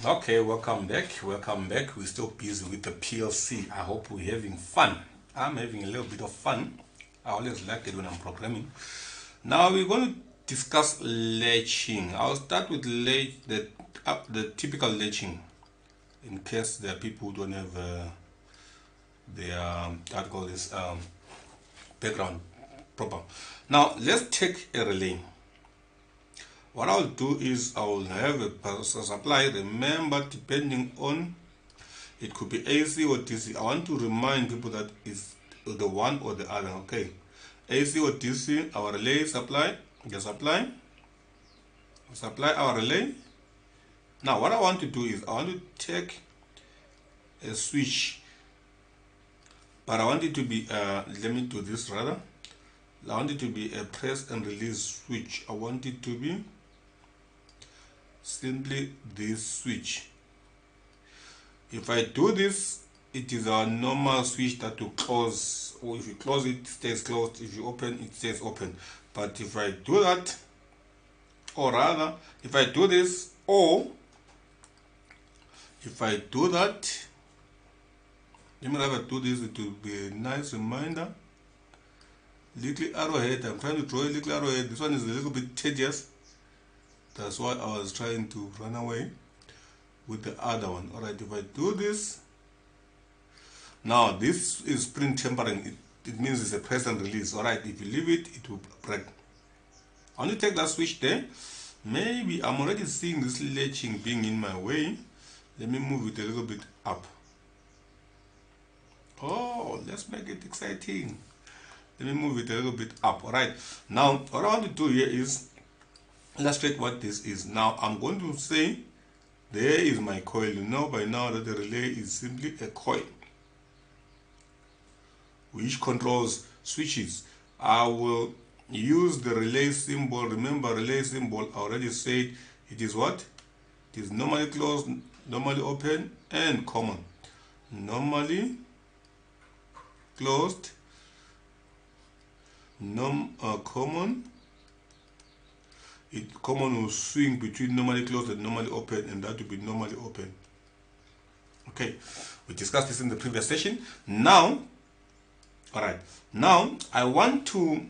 Okay, welcome back. Welcome back. We're still busy with the PLC. I hope we're having fun. I'm having a little bit of fun. I always like it when I'm programming. Now we're going to discuss latching. I'll start with the typical latching, in case there are people who don't have their how to call this background proper. Now let's take a relay. What I'll do is I'll have a supply. Remember, depending on, it could be AC or DC. I want to remind people that it's the one or the other. Okay, AC or DC, our relay supply, the supply our relay. Now what I want to do is I want to take a switch, but I want it to be let me do this rather. I want it to be a press and release switch. I want it to be simply this switch. If I do this, it is our normal switch that will close, or if you close it stays closed, if you open it stays open. But if I do that, or rather if I do this, or if I do that, let me rather do this, it will be a nice reminder. Little arrowhead, I'm trying to draw a little arrowhead. This one is a little bit tedious. That's why I was trying to run away with the other one. Alright, if I do this, now this is spring tempering. It means it's a press and release. Alright, if you leave it, it will break. I want to take that switch there. Maybe I'm already seeing this latching being in my way. Let me move it a little bit up. Oh, let's make it exciting. Let me move it a little bit up. Alright, now what I want to do here is illustrate what this is. Now I'm going to say there is my coil. You know by now that the relay is simply a coil which controls switches. I will use the relay symbol. Remember, relay symbol, I already said it is what? It is normally closed, normally open, and common. Normally closed, common. Common will swing between normally closed and normally open, and that will be normally open. Okay, we discussed this in the previous session. Now, alright, now I want to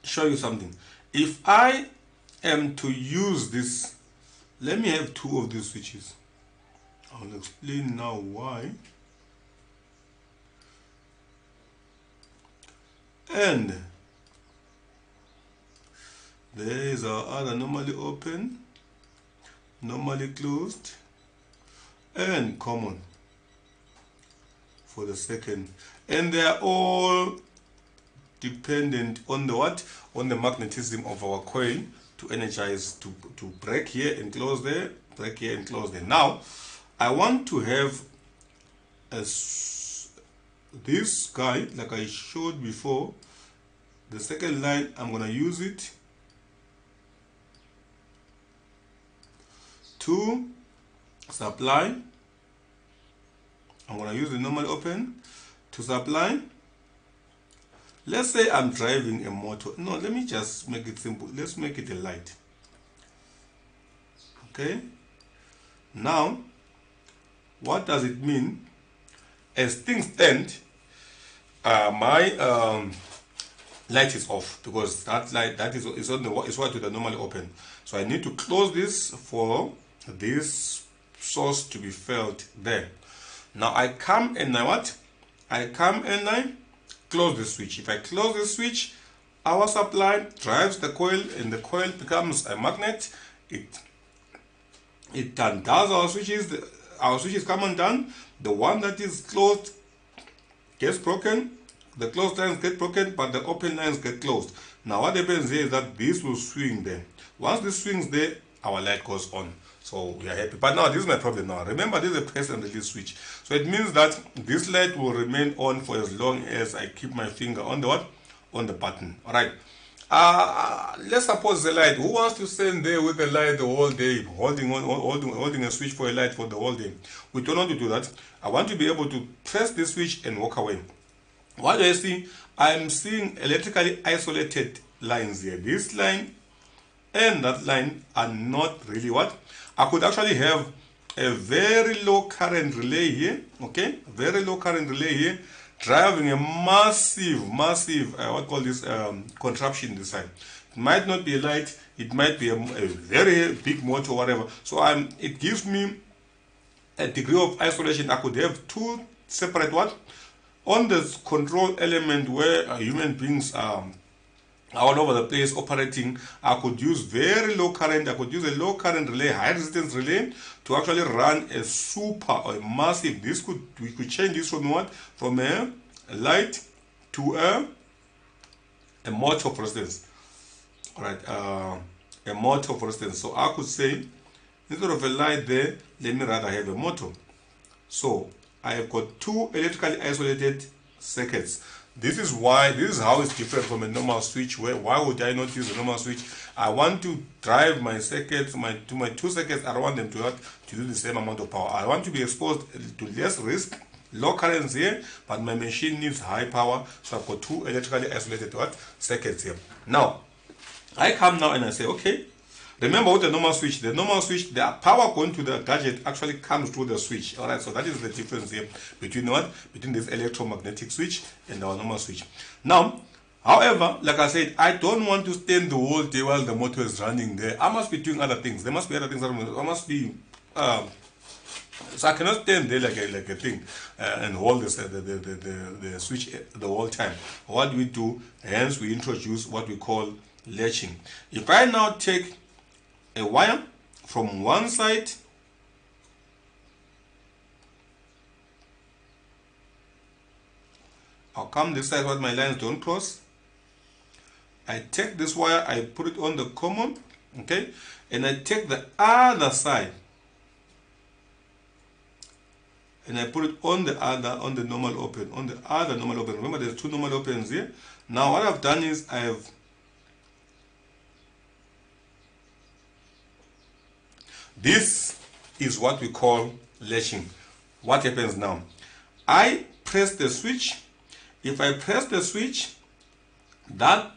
show you something. If I am to use this, let me have two of these switches. I'll explain now why. And there is our other normally open, normally closed, and common for the second. And they are all dependent on the what? On the magnetism of our coil to energize, to break here and close there, break here and close there. Now, I want to have this guy, like I showed before. The second line, I'm going to use it to supply. I'm going to use the normal open to supply. Let's say I'm driving a motor. No, let me just make it simple. Let's make it a light. Okay. Now, what does it mean? As things stand, my light is off, because that light is on the is what to the normally open. So I need to close this for this source to be felt there. Now I come and I close the switch. If I close the switch, our supply drives the coil, and the coil becomes a magnet. It does our switches. Our switches come undone. The one that is closed gets broken. The closed lines get broken, but the open lines get closed. Now what happens here is that this will swing there. Once this swings there, our light goes on. So we are happy. But now this is my problem now. Remember, this is a press and release switch. So it means that this light will remain on for as long as I keep my finger on the what? On the button. Alright. Let's suppose the light. Who wants to stand there with the light the whole day, holding a switch for a light for the whole day? We don't want to do that. I want to be able to press this switch and walk away. What do I see? I'm seeing electrically isolated lines here. This line and that line are not really what? I could actually have a very low current relay here, okay, very low current relay here, driving a massive what call this contraption this side. It might not be a light, it might be a very big motor or whatever. So it gives me a degree of isolation. I could have two separate what on the control element where human beings are all over the place operating. I could use very low current. I could use a low current relay, high resistance relay, to actually run a super or a massive. We could change this from what? From a light to a motor, for instance. All right, a motor, for instance. So I could say, instead of a light there, let me rather have a motor. So I have got two electrically isolated circuits. This is how it's different from a normal switch. Why would I not use a normal switch? I want to drive my circuits, my two circuits. I don't want them to do the same amount of power. I want to be exposed to less risk, low currents here, but my machine needs high power. So I've got two electrically isolated circuits here. Now, I come now and I say, okay, remember with the normal switch, the power going to the gadget actually comes through the switch. All right, so that is the difference here between this electromagnetic switch and our normal switch. Now, however, like I said, I don't want to stand the whole day while the motor is running there. I must be doing other things. There must be other things. I must be. So I cannot stand there like a thing and hold the switch the whole time. What do we do? Hence, we introduce what we call latching. If I now take a wire from one side I'll come this side where my lines don't cross. I take this wire, I put it on the common, okay, and I take the other side and I put it on the normal open, on the other normal open. Remember, there's two normal opens here. Now what I've done is this is what we call latching. What happens now? I press the switch. If I press the switch, that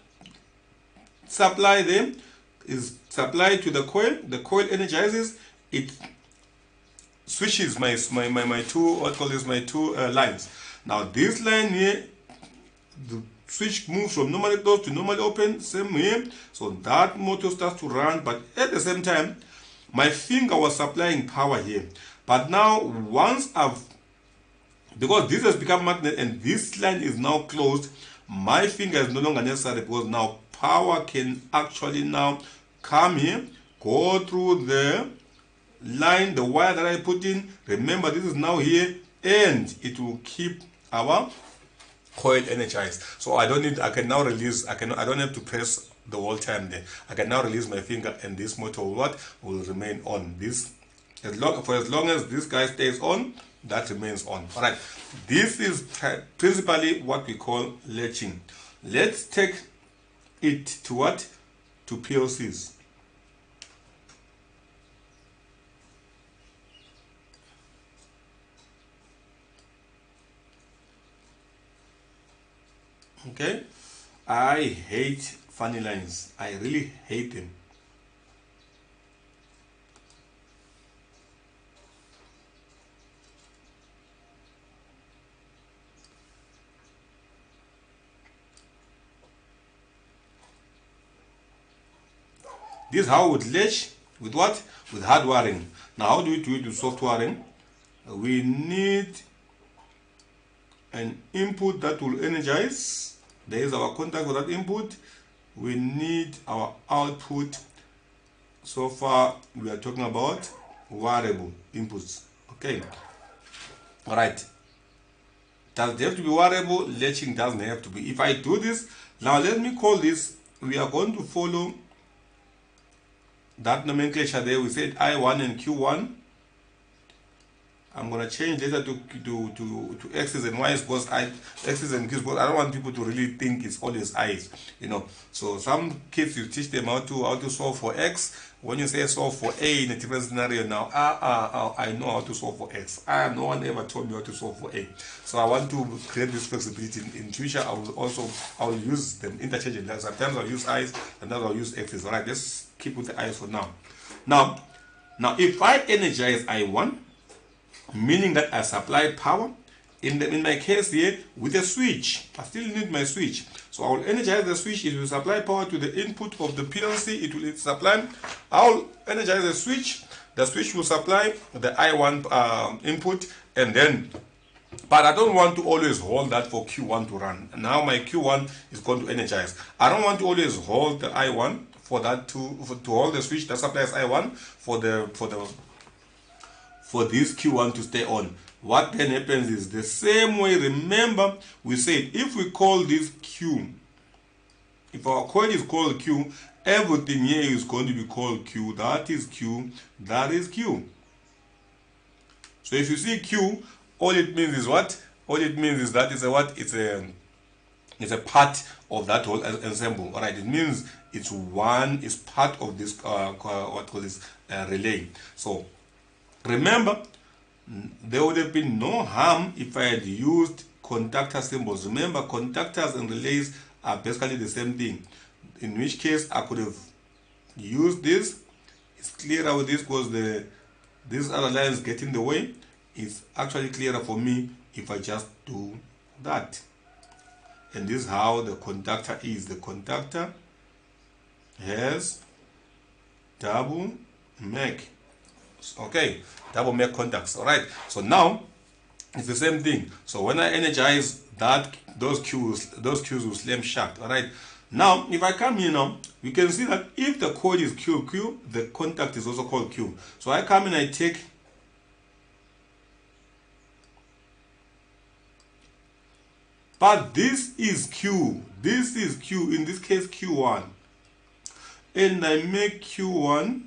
supply there is supplied to the coil. The coil energizes. It switches my two lines. Now this line here, the switch moves from normally closed to normally open, same here. So that motor starts to run, but at the same time, my finger was supplying power here. But now because this has become magnet and this line is now closed, my finger is no longer necessary, because now power can actually now come here, go through the line, the wire that I put in. Remember, this is now here, and it will keep our coil energized. So I don't have to press the whole time there. I can now release my finger and this motor will remain on. This for as long as this guy stays on, that remains on. All right, this is principally what we call latching. Let's take it to PLCs. Okay, I hate funny lines. I really hate them. This is how we would latch with what? With hard wiring. Now, how do we do it with soft wiring? We need an input that will energize. There is our contact for that input. We need our output. So far, we are talking about variable inputs. Okay. All right. Does it have to be variable? Latching doesn't have to be. If I do this, now let me call this, we are going to follow that nomenclature there. We said I1 and Q1. I'm going to change later to X's and Y's, because X's and Q's, because I don't want people to really think it's always I's, So some kids, you teach them how to solve for X. When you say solve for A in a different scenario, now I know how to solve for X. No one ever told me how to solve for A. So I want to create this flexibility. In future, I will use them interchangeably. Sometimes I'll use I's, sometimes I'll use X's. All right, let's keep with the I's for now. Now, Now, if I energize I1, meaning that I supply power, in my case here, with a switch, I still need my switch. So I will energize the switch, it will supply power to the input of the PLC, it will supply, I will energize the switch will supply the I1 input, and then, but I don't want to always hold that for Q1 to run. Now my Q1 is going to energize. I don't want to always hold the I1 for that to hold the switch that supplies I1 for this Q1 to stay on. What then happens is the same way. Remember, we said if we call this Q, if our coil is called Q, everything here is going to be called Q. That is Q. That is Q. So if you see Q, all it means is what? All it means is that it's a what? It's a part of that whole ensemble. All right. It means it's part of this relay. So remember, there would have been no harm if I had used conductor symbols. Remember, conductors and relays are basically the same thing. In which case, I could have used this. It's clearer with this because these other lines get in the way. It's actually clearer for me if I just do that. And this is how the conductor is. The conductor has double MAC. Okay, double MAC contacts. All right. So now it's the same thing. So when I energize that, those Qs will slam shut. All right. Now, if I come here now, we can see that if the coil is QQ, the contact is also called Q. So I come in, I take but this is Q. This is Q. In this case, Q1. And I make Q1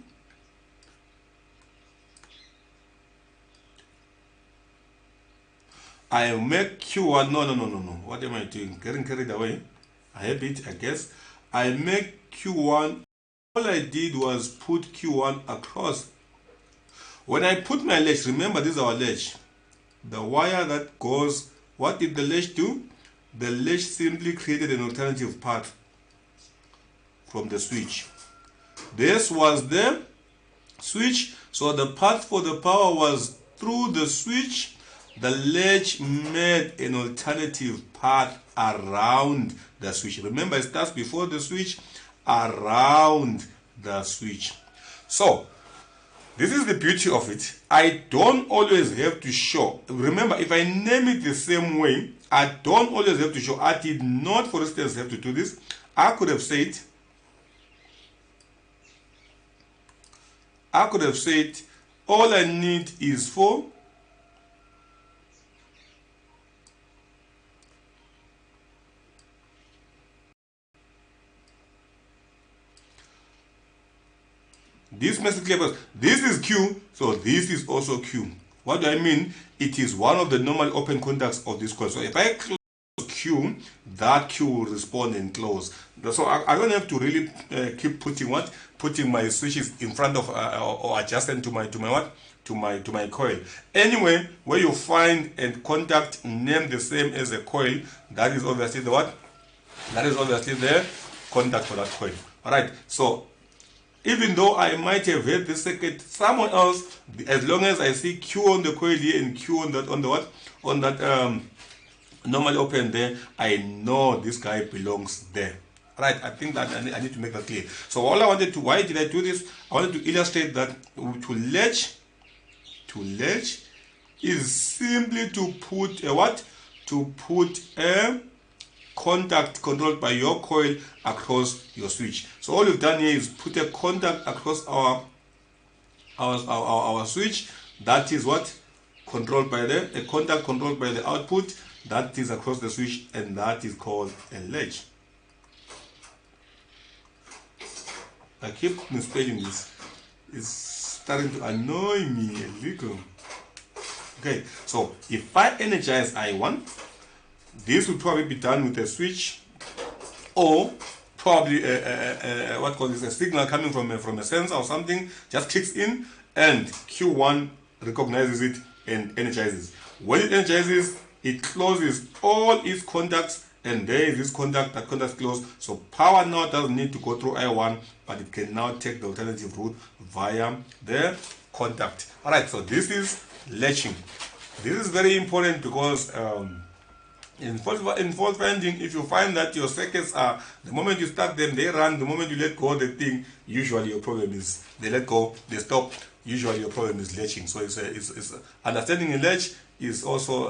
I make Q1, no. What am I doing? Getting carried away. I have it, I guess. I make Q1. All I did was put Q1 across. When I put my latch, remember this is our latch. The wire that goes, what did the latch do? The latch simply created an alternative path from the switch. This was the switch, so the path for the power was through the switch. The latch made an alternative path around the switch. Remember, it starts before the switch, around the switch. So, this is the beauty of it. I don't always have to show. Remember, if I name it the same way, I don't always have to show. I did not, for instance, have to do this. I could have said, all I need is for this message labels. This is Q, so this is also Q. What do I mean? It is one of the normal open contacts of this coil. So if I close Q, that Q will respond and close. So I don't have to really keep putting my switches in front of or adjacent to my coil. Anyway, where you find a contact named the same as a coil, that is obviously the what? That is obviously the contact for that coil. All right. So even though I might have had the circuit somewhere else, as long as I see Q on the coil here and Q on that normally open there, I know this guy belongs there. Right? I think that I need to make that clear. So all I wanted to, why did I do this? I wanted to illustrate that to latch is simply to put a what? To put a contact controlled by your coil across your switch. So all you've done here is put a contact across our switch. That is what? Controlled by a contact controlled by the output. That is across the switch, and that is called a latch. I keep misspelling this. It's starting to annoy me a little. Okay, so if I energize I1, this will probably be done with a switch, or probably a signal coming from a sensor or something just kicks in, and Q1 recognizes it and energizes. When it energizes, it closes all its contacts, and there is this contact, that contact closed. So power now doesn't need to go through I1, but it can now take the alternative route via the contact. All right, so this is latching. This is very important because in fault finding, if you find that your circuits are, the moment you start them, they run, the moment you let go of the thing, usually your problem is, they let go, they stop, usually your problem is latching. So it's understanding a latch is also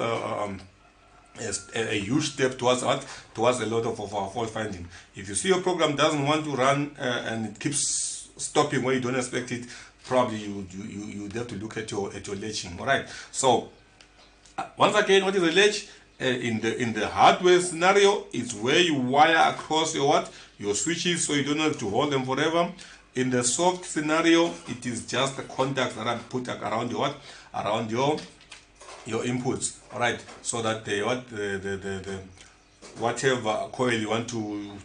a huge step towards what? Towards a lot of our fault finding. If you see your program doesn't want to run and it keeps stopping when you don't expect it, probably you have to look at your latching. All right. So once again, what is a latch? In the hardware scenario, it's where you wire across your switches, so you don't have to hold them forever. In the soft scenario, it is just the contacts that are put around your inputs. All right, so that the whatever coil you want to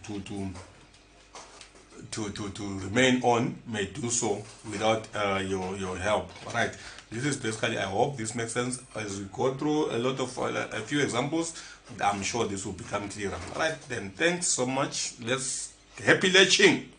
remain on may do so without your help. All right, this is basically, I hope this makes sense. As we go through a few examples, I'm sure this will become clearer. All right, then, thanks so much. Happy latching.